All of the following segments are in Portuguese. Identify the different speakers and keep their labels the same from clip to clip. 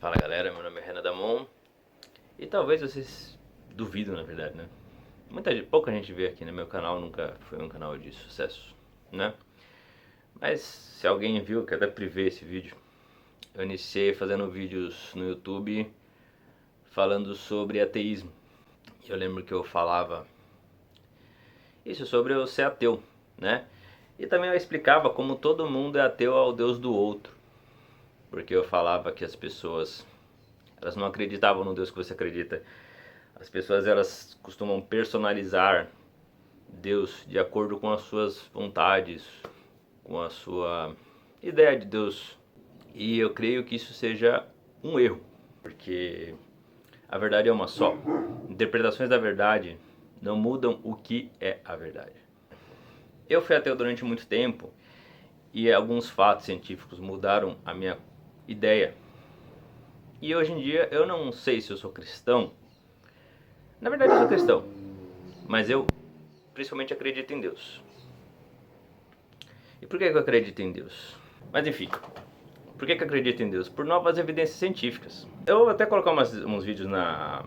Speaker 1: Fala galera, meu nome é Renan Damon e talvez vocês duvidam, na verdade, né? Pouca gente vê aqui no meu canal, nunca foi um canal de sucesso, né? Mas se alguém viu, que até privê esse vídeo, eu iniciei fazendo vídeos no YouTube falando sobre ateísmo. Eu lembro que eu falava isso sobre eu ser ateu, né? E também eu explicava como todo mundo é ateu ao Deus do outro, porque eu falava que as pessoas elas não acreditavam no Deus que você acredita. As pessoas elas costumam personalizar Deus de acordo com as suas vontades, com a sua ideia de Deus. E eu creio que isso seja um erro, porque a verdade é uma só. Interpretações da verdade não mudam o que é a verdade. Eu fui ateu durante muito tempo e alguns fatos científicos mudaram a minha ideia. E hoje em dia eu não sei se eu sou cristão. Na verdade eu sou cristão, mas eu principalmente acredito em Deus. E por que eu acredito em Deus? Mas enfim, por que eu acredito em Deus? Por novas evidências científicas. Eu vou até colocar uns vídeos na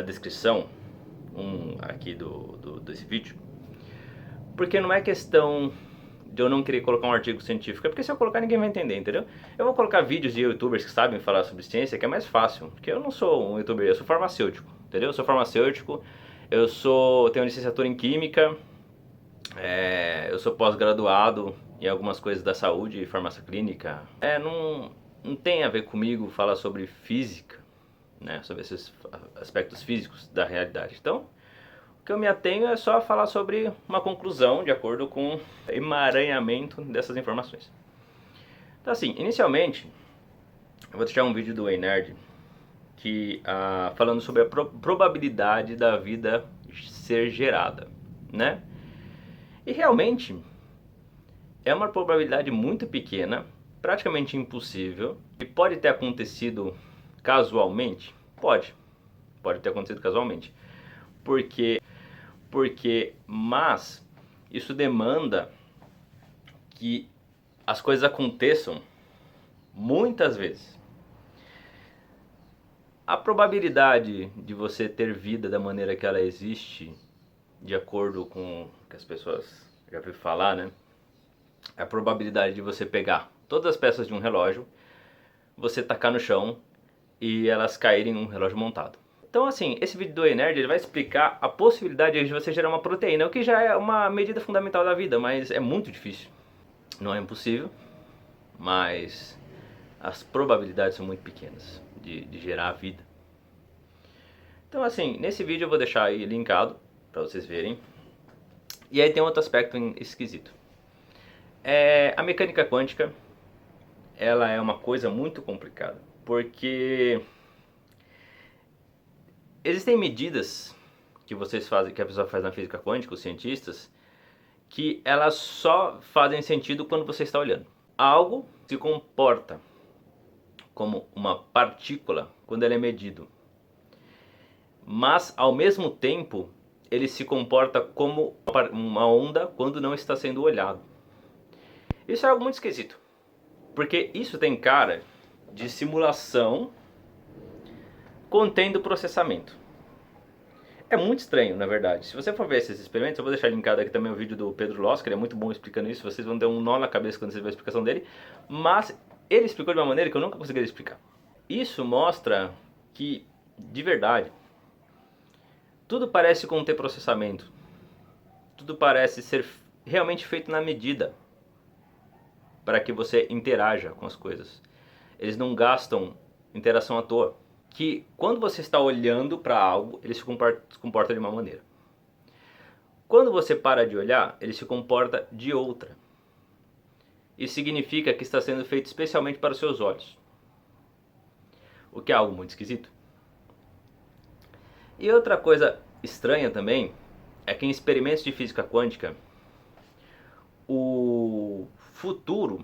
Speaker 1: descrição aqui desse vídeo, porque não é questão de eu não querer colocar um artigo científico, é porque se eu colocar ninguém vai entender, entendeu? Eu vou colocar vídeos de youtubers que sabem falar sobre ciência, que é mais fácil, porque eu não sou um youtuber, eu sou farmacêutico, entendeu? Eu sou farmacêutico, tenho licenciatura em química, eu sou pós-graduado em algumas coisas da saúde e farmácia clínica. Não tem a ver comigo falar sobre física, né? Sobre esses aspectos físicos da realidade. Então, o que eu me atenho é só falar sobre uma conclusão de acordo com o emaranhamento dessas informações. Então, assim, inicialmente, eu vou deixar um vídeo do Ei Nerd falando sobre a probabilidade da vida ser gerada, né? E realmente é uma probabilidade muito pequena, praticamente impossível, e pode ter acontecido casualmente? Pode ter acontecido casualmente. Mas isso demanda que as coisas aconteçam muitas vezes. A probabilidade de você ter vida da maneira que ela existe, de acordo com o que as pessoas já ouviram falar, né? A probabilidade de você pegar todas as peças de um relógio, você tacar no chão e elas caírem num relógio montado. Então, assim, esse vídeo do E-Nerd ele vai explicar a possibilidade de você gerar uma proteína, o que já é uma medida fundamental da vida, mas é muito difícil. Não é impossível, mas as probabilidades são muito pequenas de gerar a vida. Então, assim, nesse vídeo eu vou deixar aí linkado para vocês verem. E aí tem outro aspecto esquisito. A mecânica quântica, ela é uma coisa muito complicada, porque existem medidas que vocês fazem, que a pessoa faz na física quântica, os cientistas, que elas só fazem sentido quando você está olhando. Algo se comporta como uma partícula quando ele é medido, mas ao mesmo tempo ele se comporta como uma onda quando não está sendo olhado. Isso é algo muito esquisito, porque isso tem cara de simulação contendo processamento. É muito estranho, na verdade. Se você for ver esses experimentos, eu vou deixar linkado aqui também o vídeo do Pedro Loss, que ele é muito bom explicando isso, vocês vão ter um nó na cabeça quando vocês verem a explicação dele, mas ele explicou de uma maneira que eu nunca conseguiria explicar. Isso mostra que, de verdade, tudo parece conter processamento. Tudo parece ser realmente feito na medida para que você interaja com as coisas. Eles não gastam interação à toa. Que quando você está olhando para algo, ele se comporta de uma maneira. Quando você para de olhar, ele se comporta de outra. Isso significa que está sendo feito especialmente para os seus olhos. O que é algo muito esquisito. E outra coisa estranha também é que em experimentos de física quântica, o futuro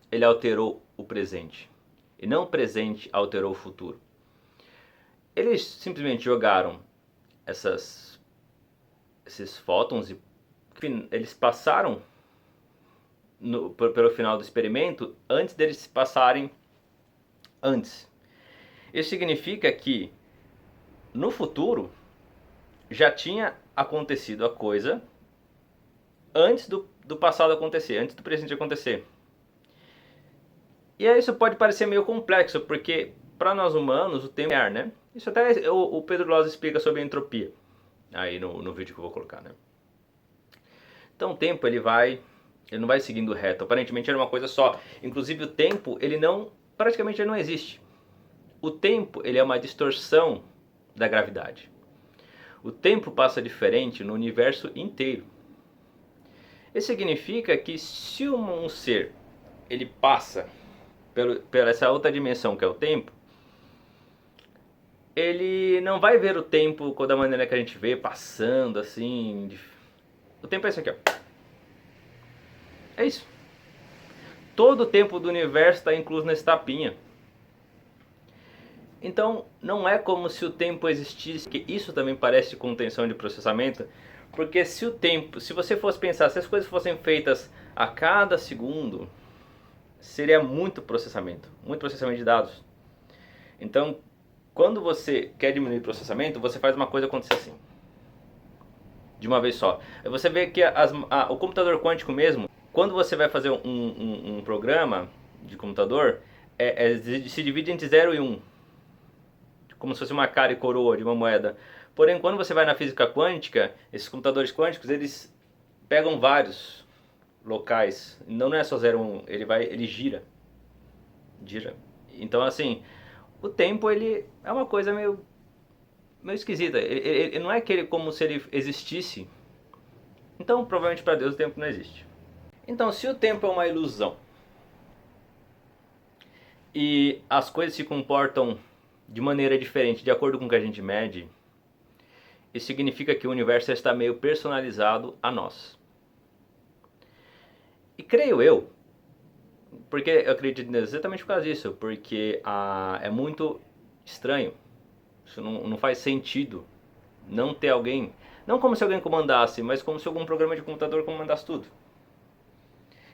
Speaker 1: ele alterou o presente e não o presente alterou o futuro. Eles simplesmente jogaram esses fótons e eles passaram pelo final do experimento antes deles passarem antes. Isso significa que no futuro já tinha acontecido a coisa antes do passado acontecer, antes do presente acontecer. E aí isso pode parecer meio complexo, porque para nós humanos o tempo é linear, né? Isso até o Pedro Loz explica sobre a entropia, aí no vídeo que eu vou colocar, né? Então o tempo ele não vai seguindo reto, aparentemente era uma coisa só. Inclusive o tempo, praticamente ele não existe. O tempo ele é uma distorção da gravidade. O tempo passa diferente no universo inteiro. Isso significa que se um ser ele passa pela essa outra dimensão que é o tempo, ele não vai ver o tempo da maneira que a gente vê, passando assim. O tempo é isso aqui, ó. É isso. Todo o tempo do universo está incluso nesse tapinha. Então não é como se o tempo existisse, que isso também parece contenção de processamento, porque se você fosse pensar, se as coisas fossem feitas a cada segundo, seria muito processamento de dados. Então, quando você quer diminuir o processamento, você faz uma coisa acontecer assim, de uma vez só. Você vê que o computador quântico mesmo, quando você vai fazer um programa de computador, se divide entre 0 e 1. Como se fosse uma cara e coroa de uma moeda. Porém, quando você vai na física quântica, esses computadores quânticos, eles pegam vários locais. Não é só 0 1, ele gira. Então, assim, o tempo ele é uma coisa meio esquisita. Ele não é como se ele existisse. Então, provavelmente para Deus o tempo não existe. Então, se o tempo é uma ilusão e as coisas se comportam de maneira diferente de acordo com o que a gente mede, isso significa que o universo está meio personalizado a nós. E creio eu, porque eu acredito exatamente por causa disso, porque é muito estranho, isso não faz sentido não ter alguém, não como se alguém comandasse, mas como se algum programa de computador comandasse tudo.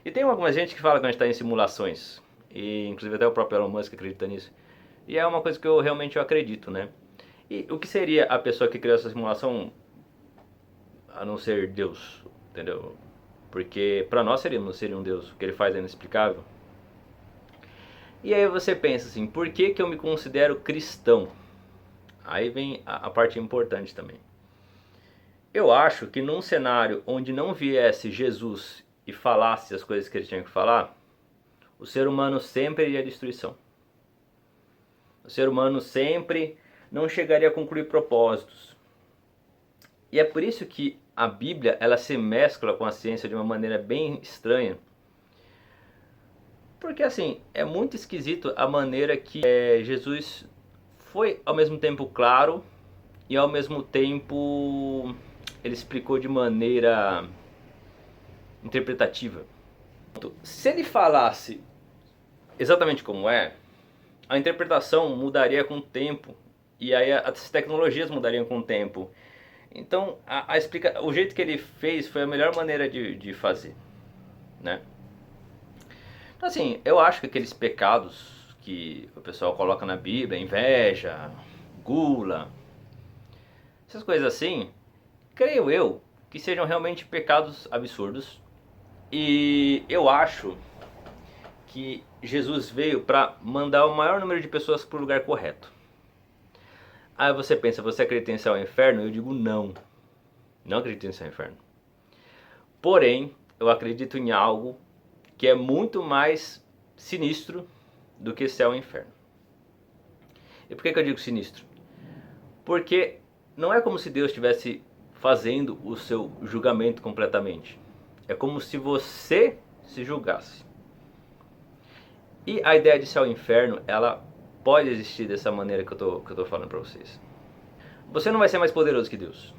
Speaker 1: E tem alguma gente que fala que a gente está em simulações, e inclusive até o próprio Elon Musk acredita nisso, e é uma coisa que eu realmente acredito, né? E o que seria a pessoa que criou essa simulação a não ser Deus, entendeu? Porque para nós seria um Deus, o que ele faz é inexplicável. E aí você pensa assim, por que eu me considero cristão? Aí vem a parte importante também. Eu acho que num cenário onde não viesse Jesus e falasse as coisas que ele tinha que falar, o ser humano sempre iria à destruição. O ser humano sempre não chegaria a concluir propósitos. E é por isso que a Bíblia ela se mescla com a ciência de uma maneira bem estranha. Porque assim, é muito esquisito a maneira que Jesus foi ao mesmo tempo claro e ao mesmo tempo ele explicou de maneira interpretativa. Se ele falasse exatamente como é, a interpretação mudaria com o tempo e aí as tecnologias mudariam com o tempo. Então o jeito que ele fez foi a melhor maneira de fazer, né? Então, assim, eu acho que aqueles pecados que o pessoal coloca na Bíblia, inveja, gula, essas coisas assim, creio eu que sejam realmente pecados absurdos. E eu acho que Jesus veio para mandar o maior número de pessoas para o lugar correto. Aí você pensa, você acredita em céu e inferno? Eu digo não. Não acredito em céu e inferno. Porém, eu acredito em algo que é muito mais sinistro do que céu e inferno. E por que eu digo sinistro? Porque não é como se Deus estivesse fazendo o seu julgamento completamente. É como se você se julgasse. E a ideia de céu e inferno, ela pode existir dessa maneira que eu tô falando para vocês. Você não vai ser mais poderoso que Deus.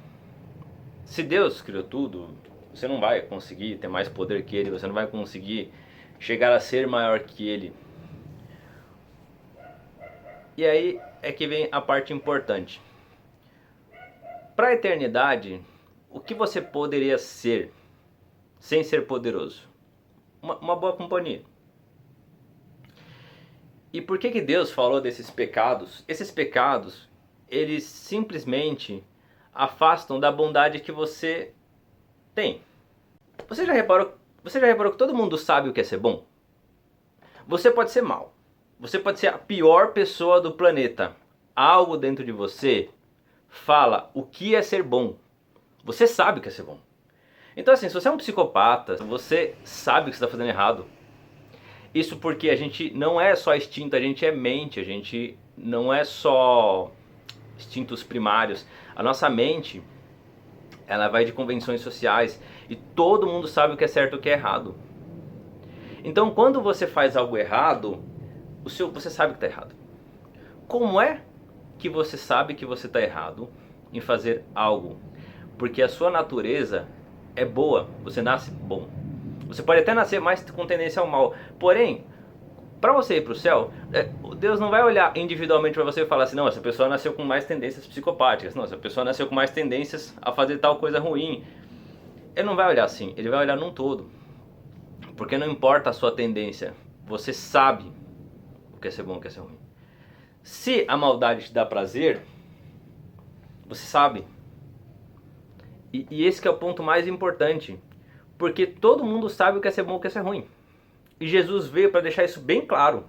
Speaker 1: Se Deus criou tudo, você não vai conseguir ter mais poder que Ele, você não vai conseguir chegar a ser maior que Ele. E aí é que vem a parte importante. Para a eternidade, o que você poderia ser sem ser poderoso? Uma boa companhia. E por que Deus falou desses pecados? Esses pecados, eles simplesmente afastam da bondade que você tem. Você já reparou que todo mundo sabe o que é ser bom? Você pode ser mal. Você pode ser a pior pessoa do planeta. Algo dentro de você fala o que é ser bom. Você sabe o que é ser bom. Então assim, se você é um psicopata, você sabe que você está fazendo errado. Isso porque a gente não é só instinto, a gente é mente, a gente não é só instintos primários. A nossa mente, ela vai de convenções sociais e todo mundo sabe o que é certo e o que é errado. Então quando você faz algo errado, você sabe que está errado. Como é que você sabe que você está errado em fazer algo? Porque a sua natureza é boa, você nasce bom. Você pode até nascer mais com tendência ao mal. Porém, para você ir para o céu, Deus não vai olhar individualmente para você e falar assim, não, essa pessoa nasceu com mais tendências psicopáticas. Não, essa pessoa nasceu com mais tendências a fazer tal coisa ruim. Ele não vai olhar assim, ele vai olhar num todo. Porque não importa a sua tendência, você sabe o que é ser bom e o que é ser ruim. Se a maldade te dá prazer, você sabe. E esse que é o ponto mais importante. Porque todo mundo sabe o que é ser bom e o que é ser ruim. E Jesus veio para deixar isso bem claro.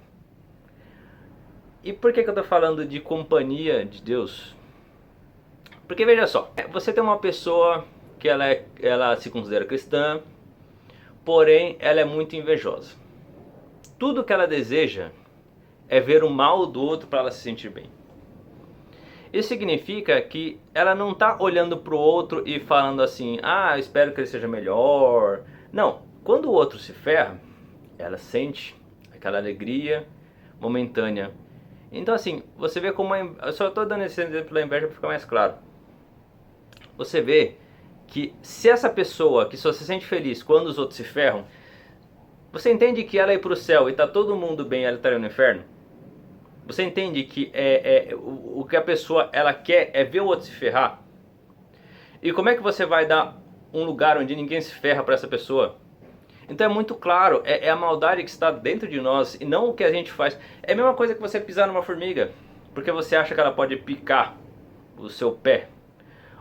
Speaker 1: E por que eu estou falando de companhia de Deus? Porque veja só, você tem uma pessoa que ela se considera cristã, porém ela é muito invejosa. Tudo que ela deseja é ver o mal do outro para ela se sentir bem. Isso significa que ela não está olhando para o outro e falando assim, ah, eu espero que ele seja melhor. Não, quando o outro se ferra, ela sente aquela alegria momentânea. Então assim, você vê como eu só estou dando esse exemplo da inveja para ficar mais claro. Você vê que se essa pessoa que só se sente feliz quando os outros se ferram, você entende que ela ir para o céu e está todo mundo bem e ela estaria no inferno? Você entende que o que a pessoa ela quer é ver o outro se ferrar? E como é que você vai dar um lugar onde ninguém se ferra para essa pessoa? Então é muito claro, é a maldade que está dentro de nós e não o que a gente faz. É a mesma coisa que você pisar numa formiga, porque você acha que ela pode picar o seu pé.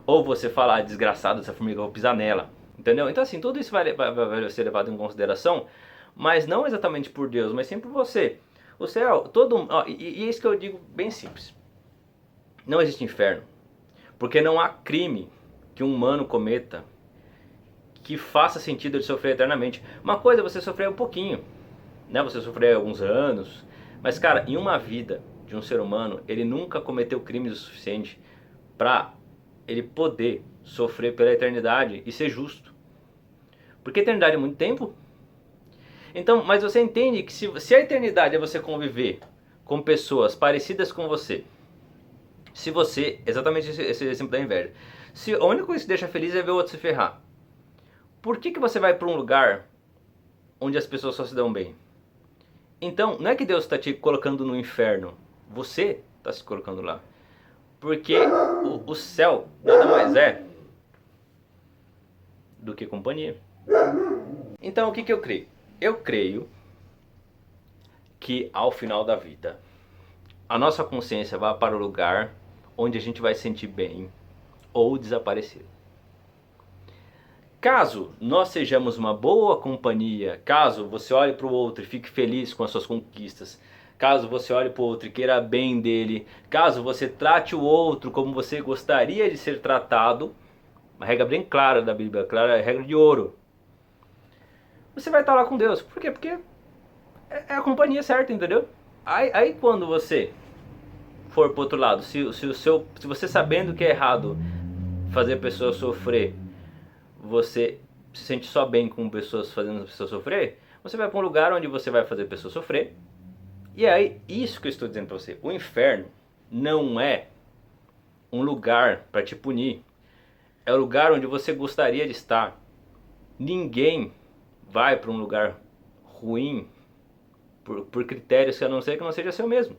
Speaker 1: Ou você falar, ah, desgraçado, essa formiga, eu vou pisar nela. Entendeu? Então assim, tudo isso vai ser levado em consideração, mas não exatamente por Deus, mas sim por você. O céu, e isso que eu digo bem simples. Não existe inferno, porque não há crime que um humano cometa que faça sentido ele sofrer eternamente. Uma coisa é você sofrer um pouquinho, né? Você sofrer alguns anos, mas cara, em uma vida de um ser humano, ele nunca cometeu crimes o suficiente para ele poder sofrer pela eternidade e ser justo. Porque a eternidade é muito tempo. Então, mas você entende que se a eternidade é você conviver com pessoas parecidas com você, se você, exatamente esse exemplo da inveja, se a única coisa que te deixa feliz é ver o outro se ferrar, por que você vai para um lugar onde as pessoas só se dão bem? Então, não é que Deus está te colocando no inferno, você está se colocando lá. Porque o céu nada mais é do que companhia. Então, o que eu creio? Eu creio que ao final da vida, a nossa consciência vai para o lugar onde a gente vai sentir bem ou desaparecer. Caso nós sejamos uma boa companhia, caso você olhe para o outro e fique feliz com as suas conquistas, caso você olhe para o outro e queira bem dele, caso você trate o outro como você gostaria de ser tratado, uma regra bem clara da Bíblia, clara, regra de ouro, você vai estar lá com Deus. Por quê? Porque é a companhia certa, entendeu? Aí quando você for pro outro lado, se você sabendo que é errado fazer a pessoa sofrer, você se sente só bem com pessoas fazendo a pessoa sofrer, você vai para um lugar onde você vai fazer a pessoa sofrer. E aí, isso que eu estou dizendo para você, o inferno não é um lugar para te punir, é o lugar onde você gostaria de estar. Ninguém vai para um lugar ruim por critérios que a não ser que não seja seu mesmo.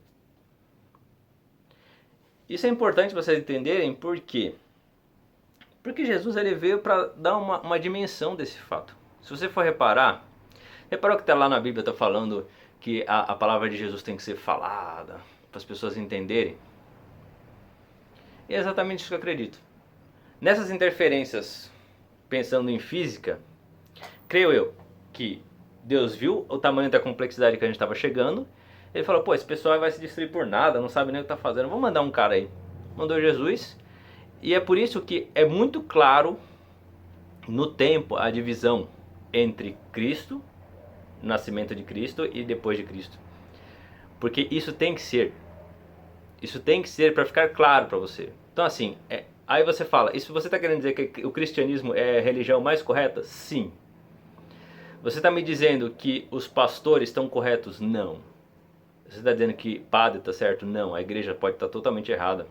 Speaker 1: Isso é importante vocês entenderem, por quê? Porque Jesus ele veio para dar uma dimensão desse fato. Se você for reparou que está lá na Bíblia, está falando que a palavra de Jesus tem que ser falada para as pessoas entenderem. E é exatamente isso que eu acredito. Nessas interferências, pensando em física, creio eu que Deus viu o tamanho da complexidade que a gente estava chegando. Ele falou, pô, esse pessoal vai se destruir por nada, não sabe nem o que está fazendo, vamos mandar um cara aí. Mandou Jesus. E é por isso que é muito claro no tempo a divisão entre Cristo, nascimento de Cristo, e depois de Cristo. Porque isso tem que ser. Isso tem que ser para ficar claro para você. Então assim, aí você fala, isso você está querendo dizer que o cristianismo é a religião mais correta? Sim. Você está me dizendo que os pastores estão corretos? Não. Você está dizendo que padre está certo? Não. A igreja pode estar totalmente errada.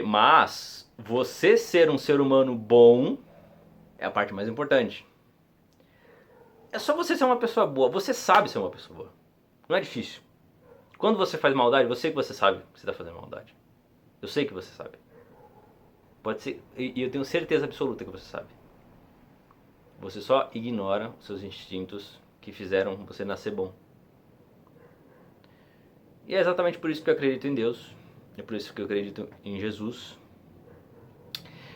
Speaker 1: Mas você ser um ser humano bom é a parte mais importante. É só você ser uma pessoa boa. Você sabe ser uma pessoa boa. Não é difícil. Quando você faz maldade, você que você sabe que você está fazendo maldade. Eu sei que você sabe. Pode ser, e eu tenho certeza absoluta que você sabe. Você só ignora os seus instintos que fizeram você nascer bom. E é exatamente por isso que eu acredito em Deus. É por isso que eu acredito em Jesus.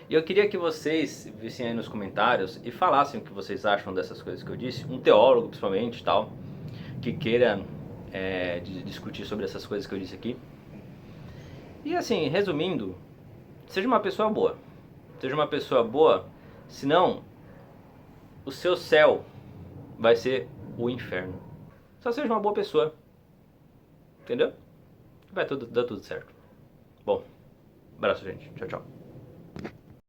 Speaker 1: E eu queria que vocês vissem aí nos comentários e falassem o que vocês acham dessas coisas que eu disse. Um teólogo, principalmente, tal, que queira discutir sobre essas coisas que eu disse aqui. E assim, resumindo, seja uma pessoa boa. Seja uma pessoa boa, senão o seu céu vai ser o inferno. Só seja uma boa pessoa. Entendeu? Vai dar tudo certo. Bom, abraço, gente. Tchau, tchau.